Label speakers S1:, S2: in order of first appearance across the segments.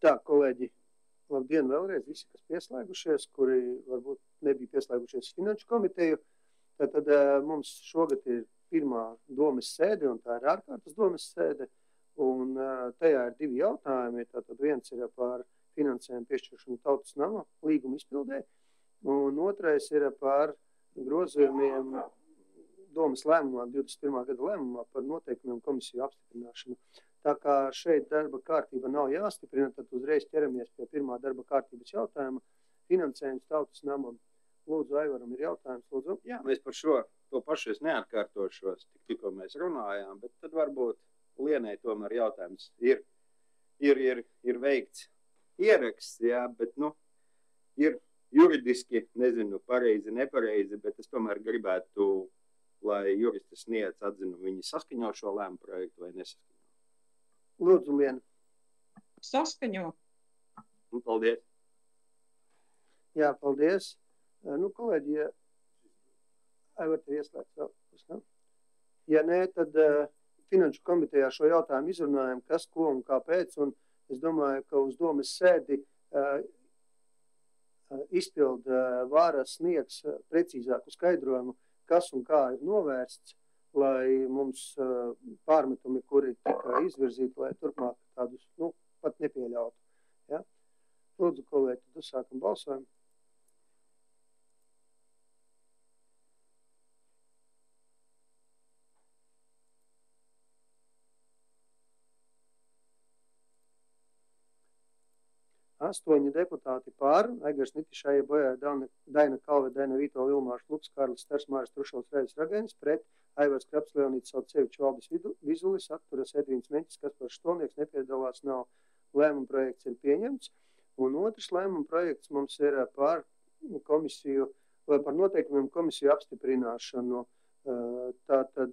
S1: Tā, kolēģi, labdien vēlreiz visi, kas pieslēgušies, kuri varbūt nebija pieslēgušies finanšu komiteju. Tad mums šogad ir pirmā domes sēde, un tā ir ārkārtas domes sēde, un tajā ir divi jautājumi. Tātad viens ir par finansējumu piešķiršanu Tautas nama līguma izpildē, un otrais ir par grozījumiem domes lēmumā, 21. gada lēmumā par noteikumiem komisiju apstiprināšanu. Tā kā šeit darba kārtība nav jāstiprina, tad uzreiz ķeramies pie pirmā darba kārtības jautājuma. Finansējums Tautas namam. Lūdzu, Aivaram ir jautājums. Lūdzu.
S2: Jā, mēs par to pašu es neatkārtošos, tikko mēs runājām, bet tad varbūt Lienai tomēr jautājums ir veikts ieraksts, jā, bet, ir juridiski, nezinu, pareizi, nepareizi, bet es tomēr gribētu, lai juristi sniedz atzinu, viņi saskaņo šo lēmu projektu vai nesaskaņo.
S1: Lūdzu, Liena.
S3: Saskaņo.
S2: Paldies.
S1: Jā, paldies. Kolēģi, ja Aivar te ieslēgts vēl. Ja nē, tad finanšu komitejā šo jautājumu izrunājam, kas, ko un kāpēc, un es domāju, ka uz domes sēdi izpildu vāra sniegs precīzāku skaidrojumu, kas un kā ir novērsts, lai mums pārmetumi, kuri tika izvirzīti, lai turpmāk tādus, pat nepieļautu. Ja? Lūdzu, kolēģi, tad uzsākam balsojumu. Astoņi deputāti pār, Aigars Nitišāja, Bojāra Daina Kalve, Daina Vīto, Vilmārs Luks, Kārlis Stars, Māris Trušals, Rēvis Ragainis, pret Aivars Kraps, Leonīts Saucevičs, Valdis Vizulis, atturas Edvīns Meņķis, Kaspars Štolnieks, nepiedalās, nav. Lēmuma projekts ir pieņemts. Un otrs lēmuma projekts mums ir par komisiju, vai par noteikumiem komisiju apstiprināšanu. Tātad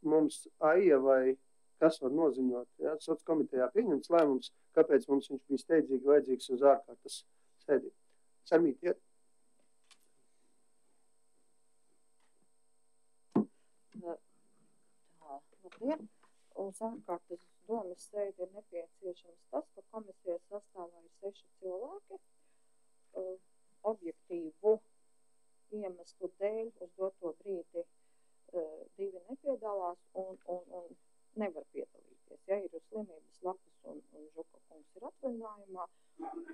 S1: mums Aija vai kas var noziņot, ja, Soc komitejā pieņemts lēmums, kāpēc mums viņš bija steidzīgi vajadzīgs uz ārkārtas sēdi. Sarmīt, iet.
S4: Labdien! Uz ārkārtas domes sēdi ir nepieciešams tas, ka komisijas sastāvā ir 6 cilvēki. Objektīvu iemeslu dēļ uz doto brīdi 2 nepiedalās un nevar piedalīties. Ja ir uz slimības lapas un Žuka kungs ir atvaļinājumā,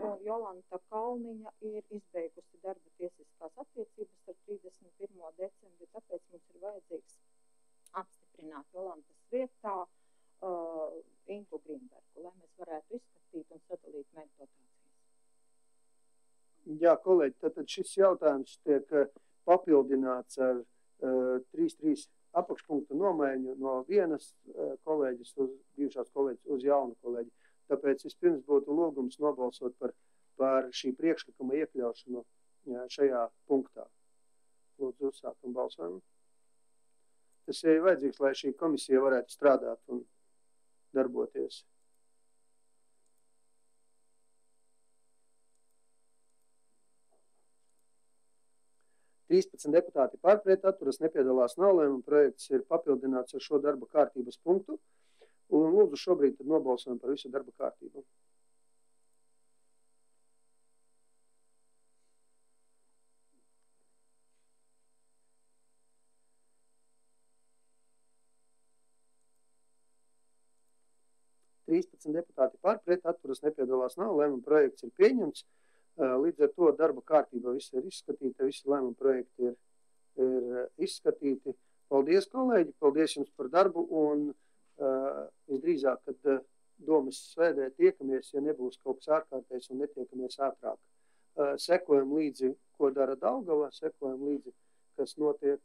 S4: un Jolanta Kalniņa ir izbeigusi darba tiesiskās attiecības ar 31. decembri, tāpēc mums ir vajadzīgs apstiprināt Jolantas vietā Ingu Grīnbergu, lai mēs varētu izskatīt un sadalīt mērķdotācijas.
S1: Jā, kolēģi, tad šis jautājums tiek papildināts ar 3.3. apakšpunktu nomaiņu no vienas kolēģis bijušās kolēģis uz jaunu kolēģi. Tāpēc vispirms būtu lūgums nobalsot par šī priekšlikuma iekļaušanu šajā punktā. Lūdzu, uzsākam balsojumu. Tas ir vajadzīgs, lai šī komisija varētu strādāt un darboties. Deputāti par, pret, atturas, nepiedalās, nav. Lēmuma projekts ir papildināts ar šo darba kārtības punktu. Un lūdzu šobrīd tad nobalsojam par visu darba kārtību. Deputāti par, pret, atturas, nepiedalās, nav. Lēmuma projekts ir pieņemts. Līdz ar to darba kārtība viss ir izskatīta, visi lēmuma projekti ir izskatīti. Paldies, kolēģi, paldies jums par darbu un visdrīzāk, kad domes svēdē tiekamies, ja nebūs kaut kas ārkārtējs un netiekamies ātrāk. Sekojam līdzi, ko dara Daugava, sekojam līdzi, kas notiek